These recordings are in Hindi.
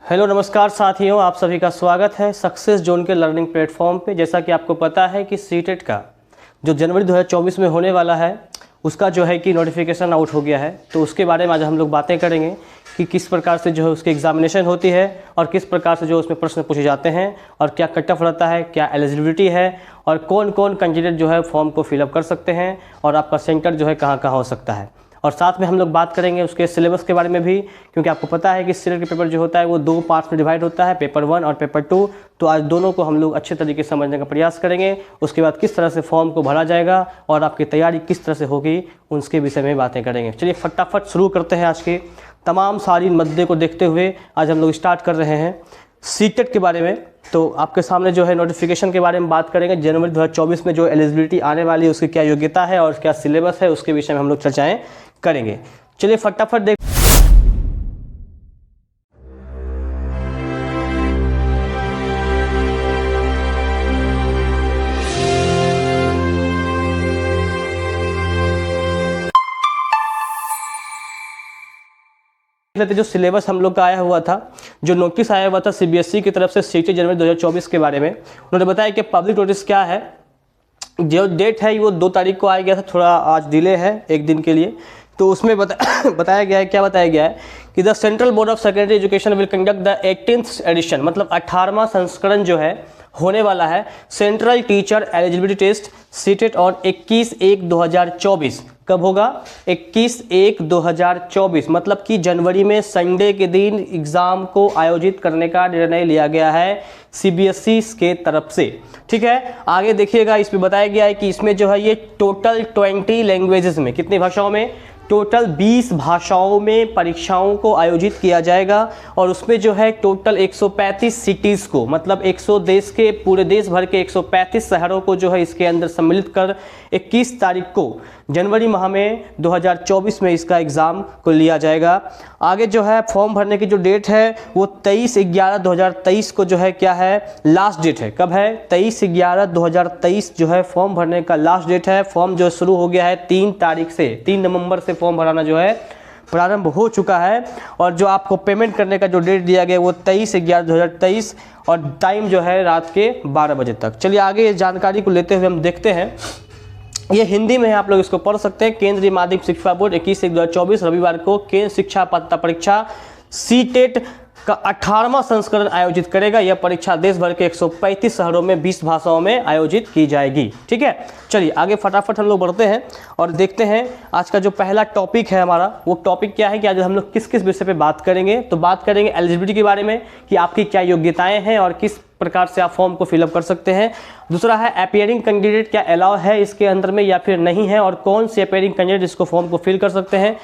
हेलो नमस्कार साथियों, आप सभी का स्वागत है सक्सेस जोन के लर्निंग प्लेटफॉर्म पे। जैसा कि आपको पता है कि सीटेट का जो जनवरी 2024 में होने वाला है उसका जो है कि नोटिफिकेशन आउट हो गया है। तो उसके बारे में आज हम लोग बातें करेंगे कि किस प्रकार से जो है उसकी एग्जामिनेशन होती है और किस प्रकार से जो उसमें प्रश्न पूछे जाते हैं और क्या कट ऑफ रहता है, क्या एलिजिबिलिटी है और कौन कौन कैंडिडेट जो है फॉर्म को फिलअप कर सकते हैं और आपका सेंटर जो है कहाँ कहाँ हो सकता है। और साथ में हम लोग बात करेंगे उसके सिलेबस के बारे में भी, क्योंकि आपको पता है कि सीटेट का पेपर जो होता है वो 2 पार्ट्स में डिवाइड होता है, पेपर 1 और पेपर 2। तो आज दोनों को हम लोग अच्छे तरीके से समझने का प्रयास करेंगे। उसके बाद किस तरह से फॉर्म को भरा जाएगा और आपकी तैयारी किस तरह से होगी उसके विषय में बातें करेंगे। चलिए फटाफट शुरू करते हैं। आज के तमाम सारी मुद्दे को देखते हुए आज हम लोग स्टार्ट कर रहे हैं सीटेट के बारे में। तो आपके सामने जो है नोटिफिकेशन के बारे में बात करेंगे। जनवरी 2024 में जो एलिजिबिलिटी आने वाली है उसकी क्या योग्यता है और क्या सिलेबस है उसके विषय में हम लोग चर्चाएं करेंगे। चलिए फटाफट देख लेते जो सिलेबस हम लोग का आया हुआ था, जो नोटिस आया हुआ था सीबीएसई की तरफ से सीटेट जनवरी 2024 के बारे में। उन्होंने बताया कि पब्लिक नोटिस क्या है, जो डेट है वो 2 तारीख को आया गया था, थोड़ा आज डिले है 1 दिन के लिए। तो उसमें बताया गया है, क्या बताया गया है कि the central board of secondary education will conduct the 18th edition, मतलब 18वां संस्करण जो है होने वाला है central teacher eligibility test CTET on 21/1/2024। कब होगा? 21/1/2024, मतलब कि जनवरी में संडे के दिन एग्जाम को आयोजित करने का निर्णय लिया गया है सीबीएसई के तरफ से। ठीक है, आगे देखिएगा, इसमें बताया गया है कि इसमें जो है ये टोटल 20 लैंग्वेजेस में, कितनी भाषाओं में? टोटल 20 भाषाओं में परीक्षाओं को आयोजित किया जाएगा। और उसमें जो है टोटल 135 सिटीज़ को, मतलब 100 देश के पूरे देश भर के 135 शहरों को जो है इसके अंदर सम्मिलित कर 21 तारीख को जनवरी माह में 2024 में इसका एग्ज़ाम को लिया जाएगा। आगे जो है फॉर्म भरने की जो डेट है वो 23/11/2023 को जो है क्या है, लास्ट डेट है। कब है? 23/11/2023 जो है फॉर्म भरने का लास्ट डेट है। फॉर्म जो शुरू हो गया है 3 तारीख से, 3 नवंबर से फॉर्म भराना जो है प्रारंभ हो चुका है। और जो आपको पेमेंट करने का जो डेट दिया गया वो 23/11/2023 और टाइम जो है रात के 12 बजे तक। चलिए आगे इस जानकारी को लेते हुए हम देखते हैं। ये हिंदी में है, आप लोग इसको पढ़ सकते हैं। केंद्रीय माध्यमिक शिक्षा बोर्ड 21/1/2024 रविवार को केंद्र शिक्षा पात्रता परीक्षा सीटेट का 18वां संस्करण आयोजित करेगा। यह परीक्षा देश भर के 135 शहरों में 20 भाषाओं में आयोजित की जाएगी। ठीक है, चलिए आगे फटाफट हम लोग बढ़ते हैं और देखते हैं आज का जो पहला टॉपिक है हमारा, वो टॉपिक क्या है कि आज हम लोग किस किस विषय पे बात करेंगे। तो बात करेंगे एलिजिबिलिटी के बारे में कि आपकी क्या योग्यताएं हैं और किस प्रकार से आप फॉर्म को फिलअप कर सकते हैं। दूसरा है अपीयरिंग कैंडिडेट क्या अलाउ है इसके अंदर में या फिर नहीं है और कौन से अपीयरिंग कैंडिडेट इसको फॉर्म को फिल कर सकते हैं।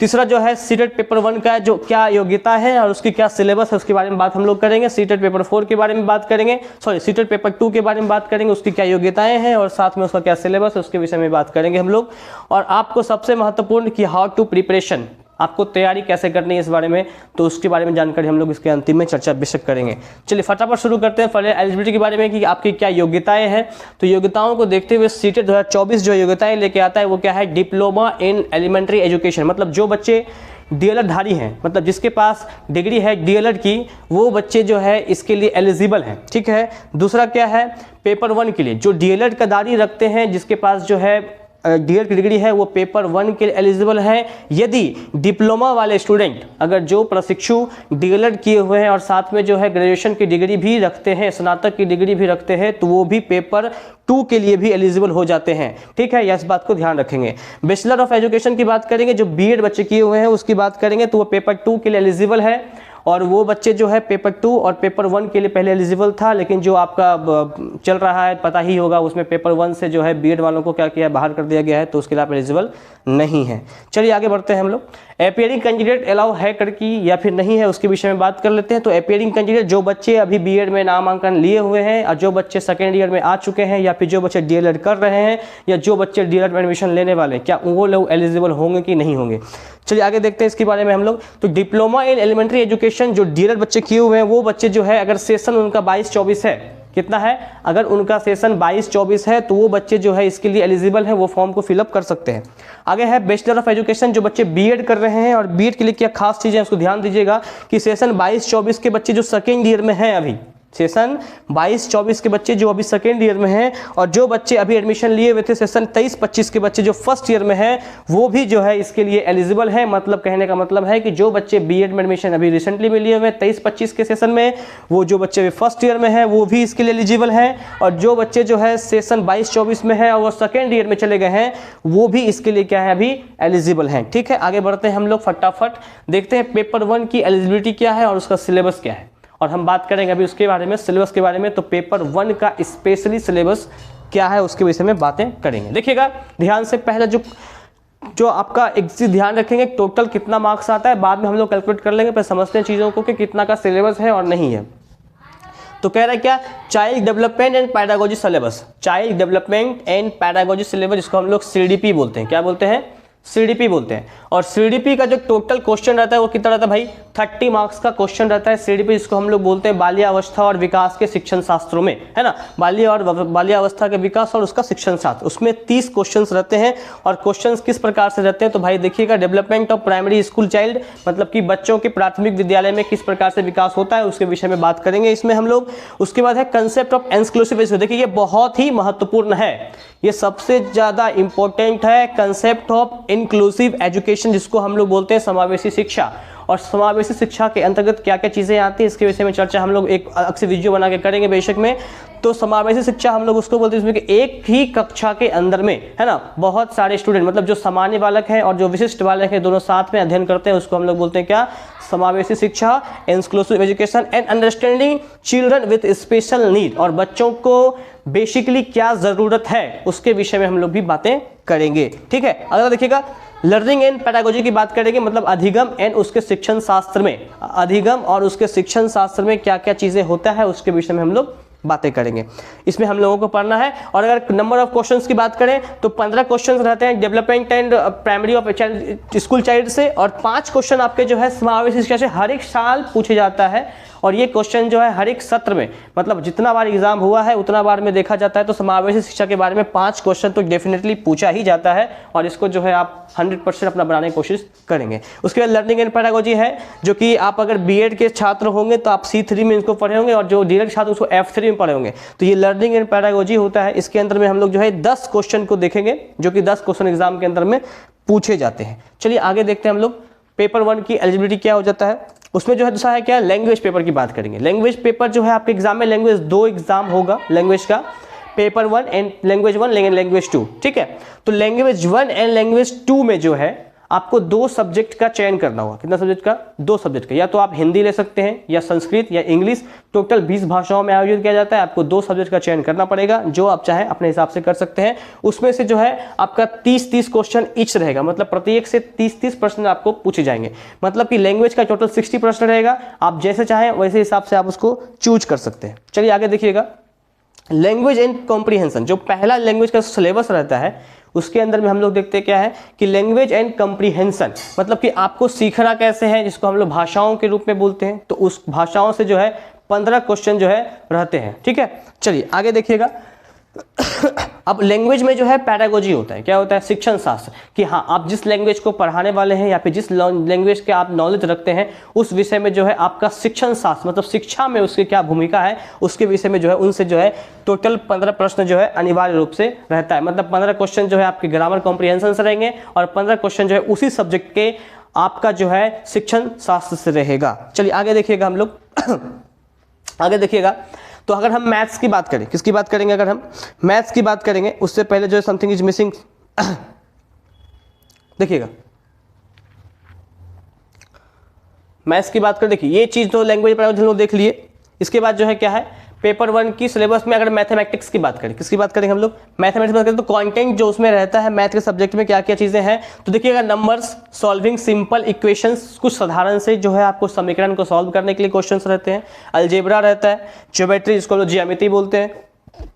तीसरा जो है सीटेट पेपर 1 का जो क्या योग्यता है और उसकी क्या सिलेबस है उसके बारे में बात हम लोग करेंगे। सीटेट पेपर 4 के बारे में बात करेंगे, सीटेट पेपर 2 के बारे में बात करेंगे, उसकी क्या योग्यताएं हैं और साथ में उसका क्या सिलेबस है उसके विषय में बात करेंगे हम लोग। और आपको सबसे महत्वपूर्ण कि हाउ टू प्रिपरेशन, आपको तैयारी कैसे करनी है इस बारे में, तो उसके बारे में जानकारी हम लोग इसके अंतिम में चर्चा बेशक करेंगे। चलिए फटाफट शुरू करते हैं पहले एलिजिबिलिटी के बारे में कि आपकी क्या योग्यताएं हैं। तो योग्यताओं को देखते हुए सीटेट 2024 जो योग्यताएं लेके आता है वो क्या है, डिप्लोमा इन एलिमेंट्री एजुकेशन, मतलब जो बच्चे डीएलएड धारी हैं, मतलब जिसके पास डिग्री है डीएलएड की, वो बच्चे जो है इसके लिए एलिजिबल हैं। ठीक है, दूसरा क्या है, पेपर 1 के लिए जो डीएलएड का धारी रखते हैं, जिसके पास जो है डीएलएड की डिग्री है, वो पेपर 1 के लिए एलिजिबल है। यदि डिप्लोमा वाले स्टूडेंट अगर जो प्रशिक्षु डीएलएड किए हुए हैं और साथ में जो है ग्रेजुएशन की डिग्री भी रखते हैं, स्नातक की डिग्री भी रखते हैं, तो वो भी पेपर 2 के लिए भी एलिजिबल हो जाते हैं। ठीक है, इस बात को ध्यान रखेंगे। बैचलर ऑफ एजुकेशन की बात करेंगे, जो बीएड बच्चे किए हुए हैं उसकी बात करेंगे, तो वो पेपर 2 के लिए एलिजिबल है। और वो बच्चे जो है पेपर 2 और पेपर 1 के लिए पहले एलिजिबल था, लेकिन जो आपका चल रहा है पता ही होगा, उसमें पेपर 1 से जो है बीएड वालों को क्या किया, बाहर कर दिया गया है, तो उसके लिए आप एलिजिबल नहीं है। चलिए आगे बढ़ते हैं हम लोग। अपीयरिंग कैंडिडेट अलाउ है करके या फिर नहीं है उसके विषय में बात कर लेते हैं। तो अपीयरिंग कैंडिडेट जो बच्चे अभी बीएड में नामांकन लिए हुए हैं और जो बच्चे सेकेंड ईयर में आ चुके हैं या फिर जो बच्चे डीएलएड कर रहे हैं या जो बच्चे डीएलएड में एडमिशन लेने वाले हैं, क्या वो लोग एलिजिबल होंगे कि नहीं होंगे। चलिए आगे देखते हैं इसके बारे में हम लोग। तो डिप्लोमा इन एलिमेंट्री एजुकेशन जो डीएलएड बच्चे किए हुए हैं वो बच्चे जो है अगर सेशन उनका 22-24 है कितना है, अगर उनका सेशन 22-24 है तो वो बच्चे जो है इसके लिए एलिजिबल है, वो फॉर्म को फिलअप कर सकते हैं। आगे है बैचलर ऑफ एजुकेशन, जो बच्चे बीएड कर रहे हैं, और बीएड के लिए क्या खास चीज़ें उसको ध्यान दीजिएगा कि सेशन 22-24 के बच्चे जो सेकेंड ईयर में हैं, अभी सेशन 22-24 के बच्चे जो अभी सेकेंड ईयर में हैं, और जो बच्चे अभी एडमिशन लिए हुए थे सेशन 23-25 के बच्चे जो फर्स्ट ईयर में हैं, वो भी जो है इसके लिए एलिजिबल है। मतलब कहने का मतलब है कि जो बच्चे बीएड में एडमिशन अभी रिसेंटली में लिए हुए 23-25 के सेशन में, वो जो बच्चे अभी फर्स्ट ईयर में हैं वो भी इसके लिए एलिजिबल हैं, और जो बच्चे जो है सेशन 22-24 में है और वो सेकेंड ईयर में चले गए हैं, वो भी इसके लिए क्या है, अभी एलिजिबल हैं। ठीक है, आगे बढ़ते हैं हम लोग, फटाफट देखते हैं पेपर 1 की एलिजिबिलिटी क्या है और उसका सिलेबस क्या है, और हम बात करेंगे अभी उसके बारे में, सिलेबस के बारे में। तो पेपर 1 का स्पेशली सिलेबस क्या है उसके विषय में बातें करेंगे। देखिएगा ध्यान से, पहले जो आपका एक चीज ध्यान रखेंगे, टोटल कितना मार्क्स आता है, बाद में हम लोग कैलकुलेट कर लेंगे, पर समझते हैं चीज़ों को कि कितना का सिलेबस है और नहीं है। तो कह रहा है क्या, child development and pedagogy syllabus, child development and pedagogy syllabus, जिसको हम लोग सीडीपी बोलते हैं। क्या बोलते हैं, सीडीपी बोलते हैं। और सीडीपी का जो टोटल क्वेश्चन रहता है वो कितना रहता है भाई, 30 मार्क्स का क्वेश्चन रहता है सीडीपी, जिसको हम लोग बोलते हैं बाल्यावस्था और विकास के शिक्षण शास्त्रों में, है ना, बाल्यावस्था के विकास और उसका शिक्षण शास्त्र, उसमें 30 क्वेश्चंस रहते हैं। और क्वेश्चंस किस प्रकार से रहते हैं, तो भाई देखिएगा, development of primary school child, मतलब कि बच्चों के प्राथमिक विद्यालय में किस प्रकार से विकास होता है उसके विषय में बात करेंगे इसमें हम लोग। उसके बाद है कंसेप्ट ऑफ इंक्लूसिव एजुकेशन, देखिए ये बहुत ही महत्वपूर्ण है, ये सबसे ज्यादा इंपॉर्टेंट है, कंसेप्ट ऑफ इंक्लूसिव एजुकेशन, जिसको हम लोग बोलते हैं समावेशी शिक्षा। और समावेशी शिक्षा के अंतर्गत क्या क्या चीज़ें आती हैं इसके विषय में चर्चा हम लोग एक अलग से वीडियो बना के करेंगे बेशक में। तो समावेशी शिक्षा हम लोग उसको बोलते हैं इसमें कि एक ही कक्षा के अंदर में, है ना, बहुत सारे स्टूडेंट, मतलब जो सामान्य बालक हैं और जो विशिष्ट बालक हैं, दोनों साथ में अध्ययन करते हैं, उसको हम लोग बोलते हैं क्या, समावेशी शिक्षा, inclusive education and understanding children with special need. और बच्चों को बेसिकली क्या ज़रूरत है उसके विषय में हम लोग भी बातें करेंगे। ठीक है, अगर देखिएगा लर्निंग एंड पैडागोजी की बात करेंगे, मतलब अधिगम एंड उसके शिक्षण शास्त्र में, अधिगम और उसके शिक्षण शास्त्र में क्या क्या चीज़ें होता है उसके विषय में हम लोग बातें करेंगे, इसमें हम लोगों को पढ़ना है। और अगर नंबर ऑफ क्वेश्चंस की बात करें तो 15 क्वेश्चंस रहते हैं development and primary of school child से, और 5 क्वेश्चन आपके जो है समावेशी शिक्षा से हर एक साल पूछे जाता है। और ये क्वेश्चन जो है हर एक सत्र में, मतलब जितना बार एग्जाम हुआ है उतना बार में देखा जाता है, तो समावेशी शिक्षा के बारे में 5 क्वेश्चन तो डेफिनेटली पूछा ही जाता है, और इसको जो है आप 100% अपना बनाने की कोशिश करेंगे। उसके बाद लर्निंग एंड पैडागोजी है, जो कि आप अगर बीएड के छात्र होंगे तो आप C3 में इसको पढ़े होंगे, और जो डायरेक्ट छात्र उसको F3 में पढ़े होंगे। तो ये लर्निंग एंड पैडागोजी होता है, इसके अंदर में हम लोग जो है 10 क्वेश्चन को देखेंगे, जो कि 10 क्वेश्चन एग्जाम के अंदर में पूछे जाते हैं। चलिए आगे देखते हैं हम लोग पेपर 1 की एलिजिबिलिटी क्या हो जाता है। उसमें जो है दूसरा है क्या, लैंग्वेज पेपर की बात करेंगे। लैंग्वेज पेपर जो है आपके एग्जाम में, लैंग्वेज 2 एग्जाम होगा लैंग्वेज का, पेपर 1 एंड लैंग्वेज 1 लैंग्वेज 2। ठीक है, तो लैंग्वेज 1 एंड लैंग्वेज 2 में जो है आपको 2 सब्जेक्ट का चयन करना होगा। कितना सब्जेक्ट का, 2 सब्जेक्ट का, या तो आप हिंदी ले सकते हैं या संस्कृत या इंग्लिश, टोटल 20 भाषाओं में आयोजित किया जाता है। आपको 2 सब्जेक्ट का चयन करना पड़ेगा, जो आप चाहें अपने हिसाब से कर सकते हैं। उसमें से जो है आपका 30-30 क्वेश्चन ईच रहेगा, मतलब प्रत्येक से 30-30 प्रश्न आपको पूछे जाएंगे, मतलब कि लैंग्वेज का टोटल 60 प्रश्न रहेगा। आप जैसे चाहें वैसे हिसाब से आप उसको चूज कर सकते हैं। चलिए आगे देखिएगा, लैंग्वेज एंड कॉम्प्रीहेंशन, जो पहला लैंग्वेज का सिलेबस रहता है उसके अंदर में हम लोग देखते हैं क्या है कि लैंग्वेज एंड कॉम्प्रीहेंशन, मतलब कि आपको सीखना कैसे है, जिसको हम लोग भाषाओं के रूप में बोलते हैं। तो उस भाषाओं से जो है 15 क्वेश्चन जो है रहते हैं। ठीक है, चलिए आगे देखिएगा। अब लैंग्वेज में जो है पैडागोजी होता है, क्या होता है, शिक्षण शास्त्र, कि हाँ आप जिस लैंग्वेज को पढ़ाने वाले हैं या फिर जिस लैंग्वेज के आप नॉलेज रखते हैं उस विषय में जो है आपका शिक्षण शास्त्र, मतलब शिक्षा में उसकी क्या भूमिका है उसके विषय में जो है उनसे जो है टोटल 15 प्रश्न जो है अनिवार्य रूप से रहता है। मतलब 15 क्वेश्चन जो है आपके ग्रामर कॉम्प्रीहेंशन से रहेंगे, और 15 क्वेश्चन जो है उसी सब्जेक्ट के आपका जो है शिक्षण शास्त्र से रहेगा। चलिए आगे देखिएगा हम लोग आगे देखिएगा। तो अगर हम मैथ्स की बात करें, किसकी बात करेंगे, अगर हम मैथ्स की बात करेंगे उससे पहले जो है समथिंग इज मिसिंग। देखिएगा मैथ्स की बात करें, देखिए ये चीज़ तो लैंग्वेज पर हम लोग देख लिए। इसके बाद जो है क्या है, पेपर 1 की सिलेबस में अगर मैथमेटिक्स की बात करें, किसकी बात करेंगे हम लोग, मैथमेटिक्स बात करें, तो कंटेंट जो उसमें रहता है मैथ के सब्जेक्ट में क्या क्या चीज़ें हैं। तो देखिएगा नंबर्स, सॉल्विंग सिंपल इक्वेशंस, कुछ साधारण से जो है आपको समीकरण को सॉल्व करने के लिए क्वेश्चंस रहते हैं। अलजेब्रा रहता है, ज्योमेट्री जिसको लोग ज्यामिति बोलते हैं,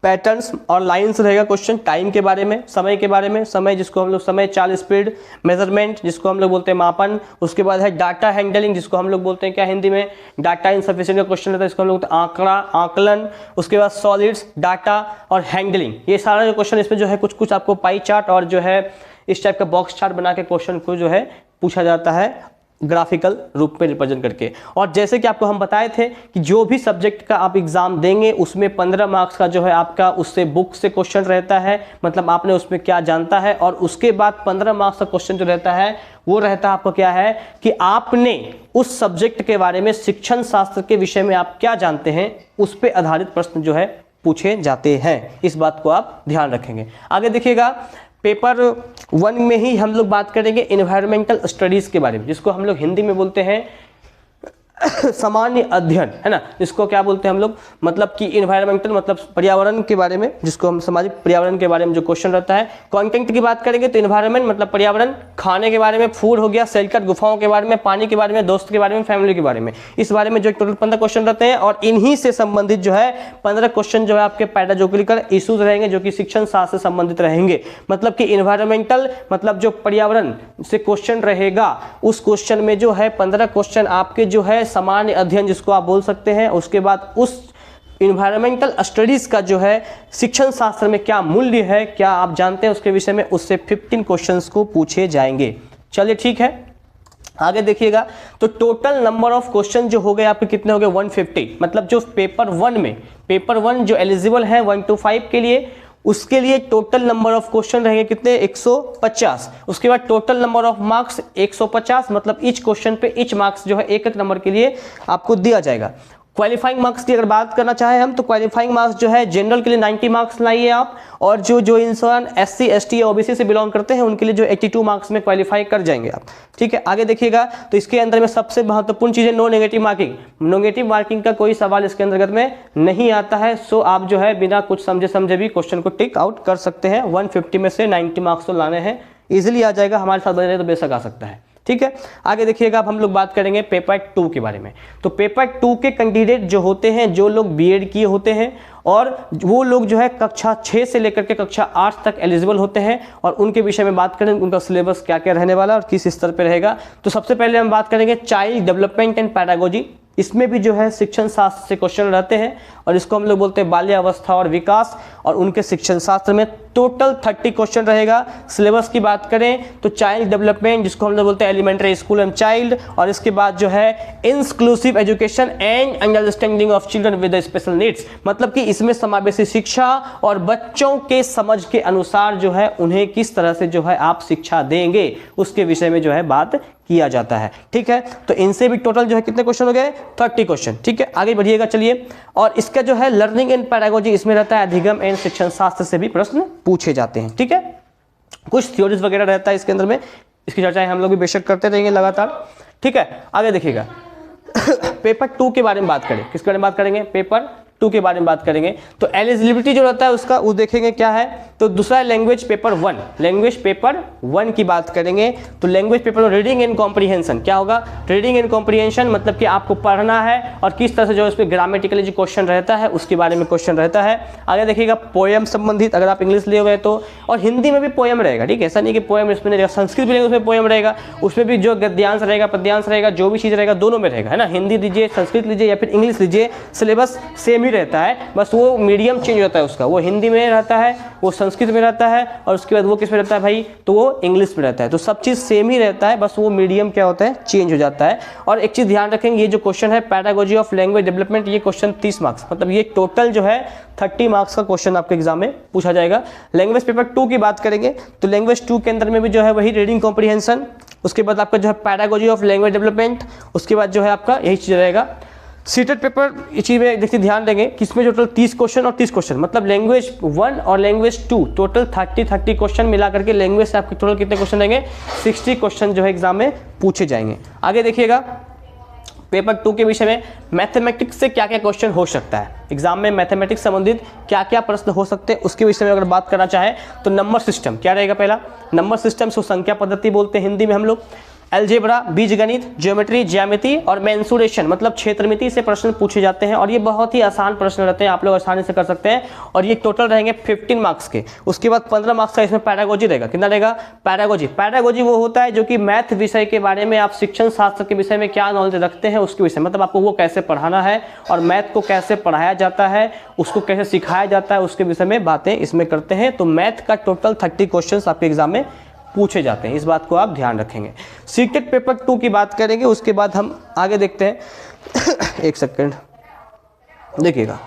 पैटर्न्स और लाइंस रहेगा क्वेश्चन, टाइम के बारे में, समय के बारे में, समय जिसको हम लोग समय चाल स्पीड, मेजरमेंट जिसको हम लोग बोलते हैं मापन, उसके बाद है डाटा हैंडलिंग जिसको हम लोग बोलते हैं क्या हिंदी में डाटा इनसफिशिएंट का क्वेश्चन रहता है, इसको हम लोग बोलते हैं आंकड़ा, आकलन, उसके बाद सॉलिड्स, डाटा और हैंडलिंग। ये सारा जो क्वेश्चन इसमें जो है कुछ कुछ आपको पाई चार्ट और जो है इस टाइप का बॉक्स चार्ट बना के क्वेश्चन को जो है पूछा जाता है ग्राफिकल रूप में रिप्रेजेंट करके। और जैसे कि आपको हम बताए थे कि जो भी सब्जेक्ट का आप एग्जाम देंगे उसमें 15 मार्क्स का जो है आपका उससे बुक से क्वेश्चन रहता है, मतलब आपने उसमें क्या जानता है, और उसके बाद 15 मार्क्स का क्वेश्चन जो रहता है वो रहता है आपको क्या है कि आपने उस सब्जेक्ट के बारे में शिक्षण शास्त्र के विषय में आप क्या जानते हैं, उस पर आधारित प्रश्न जो है पूछे जाते हैं। इस बात को आप ध्यान रखेंगे। आगे देखिएगा, पेपर 1 में ही हम लोग बात करेंगे इन्वायरमेंटल स्टडीज के बारे में, जिसको हम लोग हिंदी में बोलते हैं सामान्य अध्ययन, है ना, इसको क्या बोलते हैं हम लोग, मतलब कि इन्वायरमेंटल मतलब पर्यावरण के बारे में, जिसको हम सामाजिक पर्यावरण के बारे में जो क्वेश्चन रहता है। कंटेंट की बात करेंगे तो इन्वायरमेंट मतलब पर्यावरण, खाने के बारे में, फूड हो गया, शेल्टर गुफाओं के बारे में, पानी के बारे में, दोस्त के बारे में, फैमिली के बारे में, इस बारे में जो टोटल 15 क्वेश्चन रहते हैं। और इन्हीं से संबंधित जो है 15 क्वेश्चन जो है आपके पैडागोजिकल इश्यूज रहेंगे जो कि शिक्षण शास्त्र से संबंधित रहेंगे। मतलब कि इन्वायरमेंटल मतलब जो पर्यावरण से क्वेश्चन रहेगा उस क्वेश्चन में जो है 15 क्वेश्चन आपके जो है सामान्य अध्ययन जिसको आप बोल सकते हैं, उसके बाद उस इन्वायरमेंटल स्टडीज का जो है शिक्षण शास्त्र में क्या मूल्य है, क्या आप जानते हैं उसके विषय में, उससे 15 क्वेश्चंस को पूछे जाएंगे। चलिए ठीक है, आगे देखिएगा। तो टोटल नंबर ऑफ क्वेश्चन जो हो गए आपके कितने हो गए 150, मतलब जो पेपर 1 में, पेपर 1 जो एलिजिबल है 1 to 5 के लिए, उसके लिए टोटल नंबर ऑफ क्वेश्चन रहेंगे कितने 150। उसके बाद टोटल नंबर ऑफ मार्क्स 150, मतलब ईच क्वेश्चन पे ईच मार्क्स जो है एक एक नंबर के लिए आपको दिया जाएगा। क्वालिफाइंग मार्क्स की अगर बात करना चाहें हम तो क्वालिफाइंग मार्क्स जो है जनरल के लिए 90 मार्क्स लाइए आप, और जो इंसान SC ST या OBC से बिलोंग करते हैं उनके लिए जो 82 मार्क्स में क्वालिफाई कर जाएंगे आप। ठीक है, आगे देखिएगा। तो इसके अंदर में सबसे महत्वपूर्ण चीज़ है no negative marking. Negative marking का कोई सवाल इसके अंतर्गत में नहीं आता है, सो आप जो है बिना कुछ समझे भी क्वेश्चन को टिक आउट कर सकते हैं। 150 में से 90 मार्क्स तो लाने हैं, ईजिली आ जाएगा, हमारे साथ बने तो बेशक आ सकता है। ठीक है, आगे देखिएगा। अब हम लोग बात करेंगे पेपर 2 के बारे में। तो पेपर 2 के कैंडिडेट जो होते हैं, जो लोग बीएड किए होते हैं और वो लोग जो है कक्षा 6 से लेकर के कक्षा 8 तक एलिजिबल होते हैं, और उनके विषय में बात करें उनका सिलेबस क्या क्या रहने वाला और किस स्तर पर रहेगा। तो सबसे पहले हम बात करेंगे चाइल्ड डेवलपमेंट एंड पैडागोजी। इसमें भी जो है शिक्षण शास्त्र से क्वेश्चन रहते हैं, और इसको हम लोग बोलते हैं बाल्यावस्था और विकास, और उनके शिक्षण शास्त्र में टोटल 30 क्वेश्चन रहेगा। सिलेबस की बात करें तो चाइल्ड डेवलपमेंट जिसको हम लोग बोलते हैं एलिमेंट्री स्कूल एंड चाइल्ड, और इसके बाद जो है inclusive education and understanding of children with special needs, मतलब कि इसमें समावेशी शिक्षा और बच्चों के समझ के अनुसार जो है उन्हें किस तरह से जो है आप शिक्षा देंगे उसके विषय में जो है बात किया जाता है। ठीक है, तो इनसे भी टोटल जो है कितने क्वेश्चन हो गए 30 क्वेश्चन। ठीक है, आगे बढ़िएगा चलिए। और इसका जो है लर्निंग एंड पैडागोजी, इसमें रहता है अधिगम एंड शिक्षण शास्त्र से भी प्रश्न पूछे जाते हैं। ठीक है, कुछ थ्योरीज वगैरह रहता है इसके अंदर में, इसकी चर्चाएं हम लोग भी बेशक करते रहेंगे लगातार। ठीक है, आगे देखिएगा। पेपर 2 के बारे में बात करें, किसके बारे में बात करेंगे, पेपर 2 के बारे में बात करेंगे। तो एलिजिबिलिटी जो रहता है उसका वो देखेंगे क्या है। तो दूसरा लैंग्वेज पेपर 1, लैंग्वेज पेपर 1 की बात करेंगे। तो language paper reading and comprehension क्या होगा, रीडिंग एंड कॉम्प्रीहेंशन मतलब कि आपको पढ़ना है और किस तरह से जो है उस पर ग्रामेटिकली जो क्वेश्चन रहता है उसके बारे में क्वेश्चन रहता है। आगे देखिएगा पोएम संबंधित, अगर आप इंग्लिश लिए हुए तो, और हिंदी में भी पोएम रहेगा। ठीक है, ऐसा नहीं कि पोएम इसमें नहीं रहेगा, संस्कृत भी रहेगा उसमें पोएम रहेगा, उसमें भी जो गद्यांश रहेगा पद्यांश रहेगा, जो भी चीज़ रहेगा दोनों में रहेगा, है ना। हिंदी लीजिए, संस्कृत लीजिए या फिर इंग्लिश लीजिए, सिलेबस सेम ही रहता है, बस वो मीडियम चेंज होता है उसका, वो हिंदी में रहता है, वो संस्कृत में रहता है, और उसके बाद वो किस में रहता है भाई, तो वो इंग्लिश में रहता है। तो सब चीज़ सेम ही रहता है, बस वो मीडियम क्या होता है चेंज हो जाता है। और एक चीज़ ध्यान रखेंगे, ये जो क्वेश्चन है पैडागोजी ऑफ लैंग्वेज डेवलपमेंट, ये क्वेश्चन 30 मार्क्स, मतलब ये टोटल जो है 30 मार्क्स का क्वेश्चन आपके एग्जाम में पूछा जाएगा। लैंग्वेज पेपर 2 की बात करेंगे तो लैंग्वेज 2 के अंदर में भी जो है वही रीडिंग कॉम्प्रीहेंशन, उसके बाद आपका जो है पैडागोजी ऑफ लैंग्वेज डेवलपमेंट, उसके बाद जो है आपका यही चीज़ रहेगा। सीटेड पेपर इस चीज़ में देखिए ध्यान देंगे कि इसमें टोटल 30 क्वेश्चन और 30 क्वेश्चन, मतलब लैंग्वेज 1 और लैंग्वेज 2 टोटल 30 क्वेश्चन मिला करके लैंग्वेज से आपके टोटल कितने क्वेश्चन रहेंगे 60 क्वेश्चन जो है एग्जाम में पूछे जाएंगे। आगे देखिएगा पेपर 2 के विषय में मैथमेटिक्स से क्या क्या क्वेश्चन हो सकता है, एग्जाम में मैथमेटिक्स संबंधित क्या क्या प्रश्न हो सकते हैं उसके विषय में अगर बात करना चाहे तो नंबर सिस्टम क्या रहेगा। पहला नंबर सिस्टम को संख्या पद्धति बोलते हैं हिंदी में हम लोग। अलजेब्रा, बीजगणित, ज्योमेट्री, ज्यामिति और मेंसुरेशन मतलब क्षेत्रमिति से प्रश्न पूछे जाते हैं और ये बहुत ही आसान प्रश्न रहते हैं, आप लोग आसानी से कर सकते हैं और ये टोटल रहेंगे 15 मार्क्स के। उसके बाद 15 मार्क्स का इसमें पैरागोजी रहेगा। कितना रहेगा? पैरागोजी वो होता है जो कि मैथ विषय के बारे में, आप शिक्षण शास्त्र के विषय में क्या नॉलेज रखते हैं उसके विषय, मतलब आपको वो कैसे पढ़ाना है और मैथ को कैसे पढ़ाया जाता है, उसको कैसे सिखाया जाता है, उसके विषय में बातें इसमें करते हैं। तो मैथ का टोटल 30 क्वेश्चन आपके एग्जाम में पूछे जाते हैं, इस बात को आप ध्यान रखेंगे। सीटेट पेपर 2 की बात करेंगे, उसके बाद हम आगे देखते हैं। एक सेकंड देखिएगा,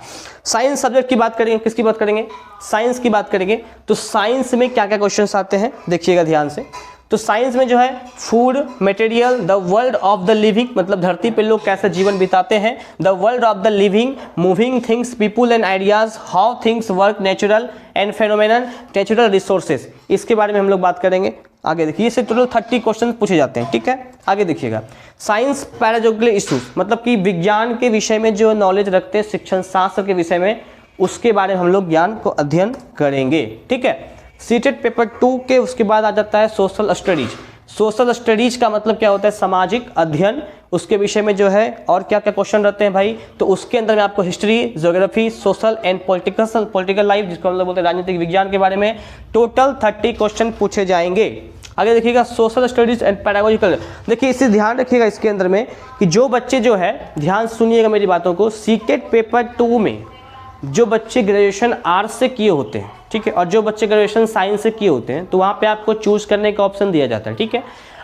साइंस सब्जेक्ट की बात करेंगे। किसकी बात करेंगे? साइंस की बात करेंगे। तो साइंस में क्या क्या क्वेश्चंस आते हैं देखिएगा ध्यान से। तो साइंस में जो है food, material, the world of the living मतलब धरती पे लोग कैसे जीवन बिताते हैं, the world of the living, moving things, people and ideas, how things work, natural and phenomenon, natural resources, इसके बारे में हम लोग बात करेंगे। आगे देखिए, इससे टोटल 30 क्वेश्चन पूछे जाते हैं, ठीक है। आगे देखिएगा, साइंस पैराजोग्लिक इश्यूज मतलब कि विज्ञान के विषय में जो नॉलेज रखते हैं शिक्षण शास्त्र के विषय में, उसके बारे में हम लोग ज्ञान को अध्ययन करेंगे, ठीक है। सीटेट पेपर 2 के उसके बाद आ जाता है सोशल स्टडीज। सोशल स्टडीज का मतलब क्या होता है? सामाजिक अध्ययन, उसके विषय में जो है और क्या क्या क्वेश्चन रहते हैं भाई, तो उसके अंदर में आपको history, geography, social and political life जिसको हम लोग बोलते हैं राजनीतिक विज्ञान के बारे में, टोटल 30 क्वेश्चन पूछे जाएंगे। आगे देखिएगा, सोशल स्टडीज एंड पैडागोजिकल। देखिए इसे ध्यान रखिएगा इसके अंदर में कि जो बच्चे जो है, ध्यान सुनिएगा मेरी बातों को, सीटेट पेपर 2 में जो बच्चे ग्रेजुएशन आर्ट्स से किए होते हैं, ठीक है, और जो बच्चे ग्रेजुएशन साइंस से किए होते हैं, तो वहाँ पे आपको चूज करने का ऑप्शन दिया जाता है, ठीक है।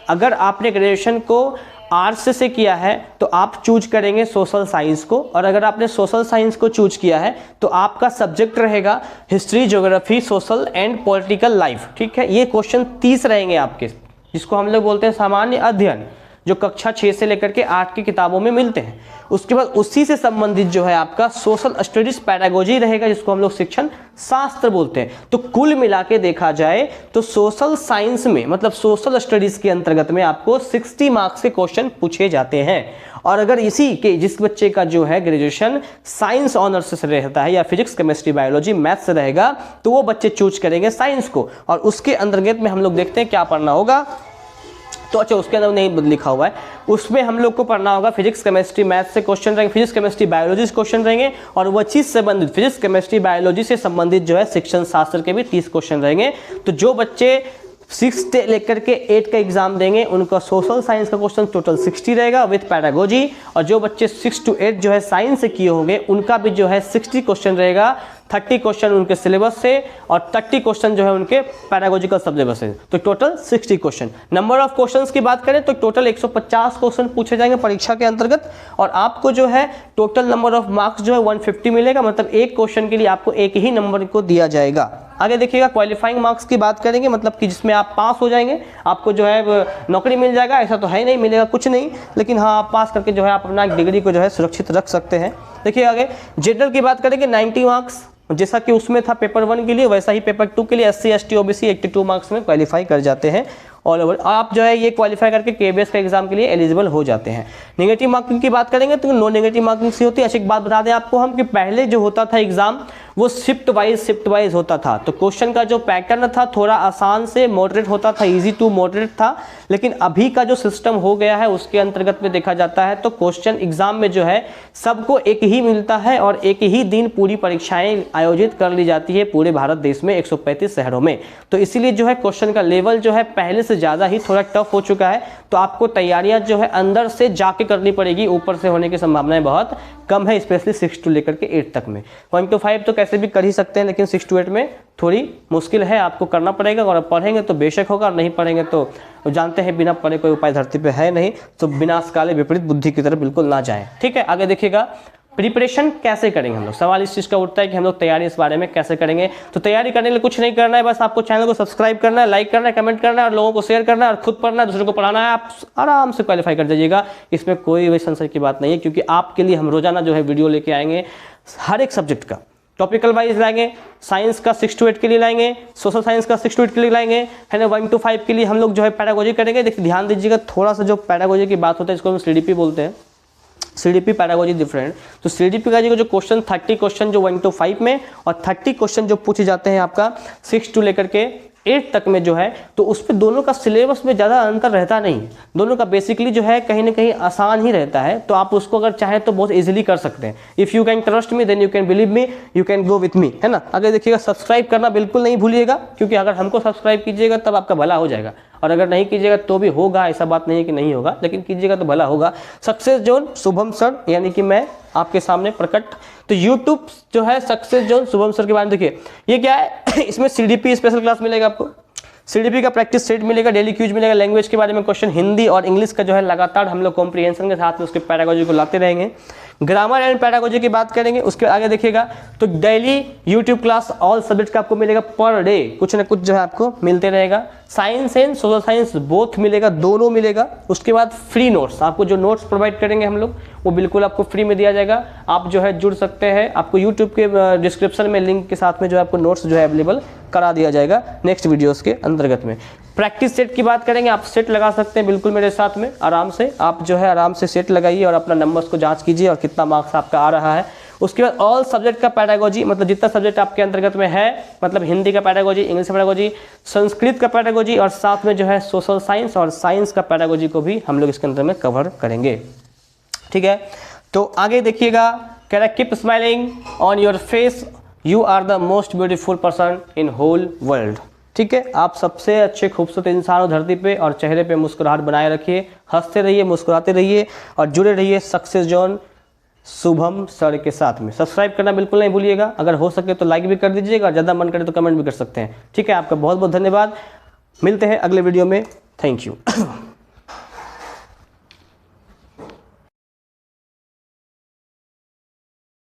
अगर आपने ग्रेजुएशन को आर्ट्स से किया है तो आप चूज करेंगे सोशल साइंस को, और अगर आपने सोशल साइंस को चूज किया है तो आपका सब्जेक्ट रहेगा history, geography, social and political life, ठीक है। ये क्वेश्चन 30 रहेंगे आपके, जिसको हम लोग बोलते हैं सामान्य अध्ययन, जो कक्षा 6 से लेकर के 8 की किताबों में मिलते हैं। उसके बाद उसी से संबंधित जो है आपका सोशल स्टडीज पैडागोजी रहेगा, जिसको हम लोग शिक्षण शास्त्र बोलते हैं। तो कुल मिला के देखा जाए तो सोशल साइंस में मतलब सोशल स्टडीज के अंतर्गत में आपको 60 मार्क्स के क्वेश्चन पूछे जाते हैं। और अगर इसी के जिस बच्चे का जो है ग्रेजुएशन साइंस ऑनर्स से रहता है या फिजिक्स, केमिस्ट्री, बायोलॉजी, मैथ से रहेगा, तो वो बच्चे चूज करेंगे साइंस को, और उसके अंतर्गत में हम लोग देखते हैं क्या पढ़ना होगा। तो अच्छा, उसके अंदर नहीं लिखा हुआ है, उसमें हम लोग को पढ़ना होगा फिजिक्स, केमिस्ट्री, मैथ से क्वेश्चन रहेंगे, फिजिक्स, केमिस्ट्री, बायोलॉजी से क्वेश्चन रहेंगे, और वह चीज से संबंधित फिजिक्स, केमिस्ट्री, बायोलॉजी से संबंधित जो है शिक्षण शास्त्र के भी 30 क्वेश्चन रहेंगे। तो जो बच्चे 6 से लेकर के 8 का एग्जाम देंगे, उनका सोशल साइंस का क्वेश्चन टोटल 60 रहेगा विद पैडागोजी, और जो बच्चे 6 to 8 जो है साइंस से किए होंगे, उनका भी जो है 60 क्वेश्चन रहेगा, 30 क्वेश्चन उनके सिलेबस से और 30 क्वेश्चन जो है उनके पैडागोजिकल सब्जेक्ट से, तो total 60 question. Number of questions की बात करें तो टोटल 150 क्वेश्चन पूछे जाएंगे परीक्षा के अंतर्गत, और आपको जो है टोटल नंबर ऑफ मार्क्स जो है 150 मिलेगा, मतलब एक क्वेश्चन के लिए आपको एक ही नंबर को दिया जाएगा। आगे देखिएगा, क्वालिफाइंग मार्क्स की बात करेंगे, मतलब कि जिसमें आप पास हो जाएंगे, आपको जो है नौकरी मिल जाएगा, ऐसा तो है नहीं मिलेगा कुछ नहीं, लेकिन हाँ आप पास करके जो है आप अपना डिग्री को जो है सुरक्षित रख सकते हैं। देखिए आगे जनरल की बात करेंगे, 90 मार्क्स, जैसा कि उसमें था पेपर 1 के लिए, वैसा ही पेपर 2 के लिए SC, ST, OBC 82 मार्क्स में क्वालिफाई कर जाते हैं ऑल ओवर। आप जो है ये क्वालिफाई करके KBS का एग्जाम के लिए एलिजिबल हो जाते हैं। नेगेटिव मार्किंग की बात करेंगे तो नो नेगेटिव मार्किंग से होती है। अच्छा एक बात बता दें आपको हम कि पहले जो होता था एग्जाम वो शिफ्ट वाइज होता था, तो क्वेश्चन का जो पैटर्न था थोड़ा आसान से मॉडरेट होता था, इजी टू मॉडरेट था, लेकिन अभी का जो सिस्टम हो गया है उसके अंतर्गत में देखा जाता है तो क्वेश्चन एग्जाम में जो है सबको एक ही मिलता है और एक ही दिन पूरी परीक्षाएं आयोजित कर ली जाती है पूरे भारत देश में 135 शहरों में। तो इसीलिए जो है क्वेश्चन का लेवल जो है पहले से ज़्यादा ही थोड़ा टफ हो चुका है, तो आपको तैयारियां जो है अंदर से जाके करनी पड़ेगी, ऊपर से होने की संभावनाएं बहुत कम है, स्पेशली 6 to लेकर के 8 तक में। 1 to 5 तो कैसे भी कर ही सकते हैं, लेकिन 6 to 8 में थोड़ी मुश्किल है, आपको करना पड़ेगा, और पढ़ेंगे तो बेशक होगा और नहीं पढ़ेंगे तो जानते हैं बिना पढ़े कोई उपाय धरती पे है नहीं, तो विनाश काले विपरीत बुद्धि की तरफ बिल्कुल ना जाएं। ठीक है, आगे देखिएगा प्रिपरेशन कैसे करेंगे हम लोग, सवाल इस चीज़ का उठता है कि हम लोग तैयारी इस बारे में कैसे करेंगे। तो तैयारी करने के लिए कुछ नहीं करना है, बस आपको चैनल को सब्सक्राइब करना है, लाइक करना है, कमेंट करना है और लोगों को शेयर करना है और खुद पढ़ना है, दूसरों को पढ़ाना है, आप आराम से क्वालिफाई कर जाइएगा। इसमें कोई भी संशय की बात नहीं है, क्योंकि आपके लिए हम रोजाना जो है वीडियो लेके आएंगे, हर एक सब्जेक्ट का टॉपिकल वाइज लाएंगे, साइंस का 6 to 8 के लिए लाएंगे, सोशल साइंस का 6 to 8 के लिए लाएंगे, है ना। 1 to 5 के लिए हम लोग जो है पैडागोजी करेंगे। देखिए ध्यान दीजिएगा, थोड़ा सा जो पैडागोजी की बात होता है इसको हम CDP बोलते हैं, CDP पैडागोजी डिफरेंट। तो CDP का जो क्वेश्चन 30 क्वेश्चन जो 1 to 5 में और 30 क्वेश्चन जो पूछे जाते हैं आपका 6 to लेकर के 8 तक में जो है तो उस पर दोनों का सिलेबस में ज़्यादा अंतर रहता नहीं है, दोनों का बेसिकली जो है कहीं ना कहीं आसान ही रहता है। तो आप उसको अगर चाहें तो बहुत इजीली कर सकते हैं। If you can trust me then you can believe me, you can go with me, है ना। अगर देखिएगा सब्सक्राइब करना बिल्कुल नहीं भूलिएगा, क्योंकि अगर हमको सब्सक्राइब कीजिएगा तब आपका भला हो जाएगा, और अगर नहीं कीजिएगा तो भी होगा, ऐसा बात नहीं है कि नहीं होगा, लेकिन कीजिएगा तो भला होगा। सक्सेस जोन शुभम सर, यानी कि मैं आपके सामने प्रकट। तो यूट्यूब जो है सक्सेस जोन शुभम सर के बारे में देखिए, ये क्या है इसमें CDP स्पेशल क्लास मिलेगा आपको, CDP का प्रैक्टिस सेट मिलेगा, डेली क्यूज मिलेगा, लैंग्वेज के बारे में क्वेश्चन हिंदी और इंग्लिश का जो है लगातार हम लोग कॉम्प्रिहेंशन के साथ में उसके पैडागोजी को लाते रहेंगे। ग्रामर एंड पैडागोजी की बात करेंगे, उसके आगे देखिएगा तो daily YouTube class all subject का आपको मिलेगा, पर डे कुछ ना कुछ जो है आपको मिलते रहेगा। Science and social science both मिलेगा, दोनों मिलेगा। उसके बाद फ्री नोट्स, आपको जो नोट्स प्रोवाइड करेंगे हम लोग वो बिल्कुल आपको फ्री में दिया जाएगा। आप जो है जुड़ सकते हैं, आपको यूट्यूब के डिस्क्रिप्शन में लिंक के साथ में जो है आपको नोट्स जो है अवेलेबल करा दिया जाएगा नेक्स्ट वीडियोस के अंतर्गत में। प्रैक्टिस सेट की बात करेंगे, आप सेट लगा सकते हैं बिल्कुल मेरे साथ में आराम से, आप जो है आराम से सेट लगाइए और अपना नंबर्स को जांच कीजिए और कितना मार्क्स आपका आ रहा है। उसके बाद ऑल सब्जेक्ट का पैडागोजी, मतलब जितना सब्जेक्ट आपके अंतर्गत में है, मतलब हिंदी का पैडागोजी, इंग्लिश का पैडागोजी, संस्कृत का पैडागोजी, और साथ में जो है सोशल साइंस और साइंस का पैडागोजी को भी हम लोग इसके अंदर में कवर करेंगे। ठीक है, तो आगे देखिएगा, कह रहा है keep smiling on your face, you are the most beautiful person in whole world. ठीक है, आप सबसे अच्छे खूबसूरत इंसान हो धरती पे, और चेहरे पे मुस्कुराहट बनाए रखिए, हंसते रहिए, मुस्कुराते रहिए और जुड़े रहिए सक्सेस जोन शुभम सर के साथ में। सब्सक्राइब करना बिल्कुल नहीं भूलिएगा, अगर हो सके तो लाइक भी कर दीजिएगा, और ज़्यादा मन करे तो कमेंट भी कर सकते हैं। ठीक है, आपका बहुत बहुत धन्यवाद, मिलते हैं अगले वीडियो में, थैंक यू।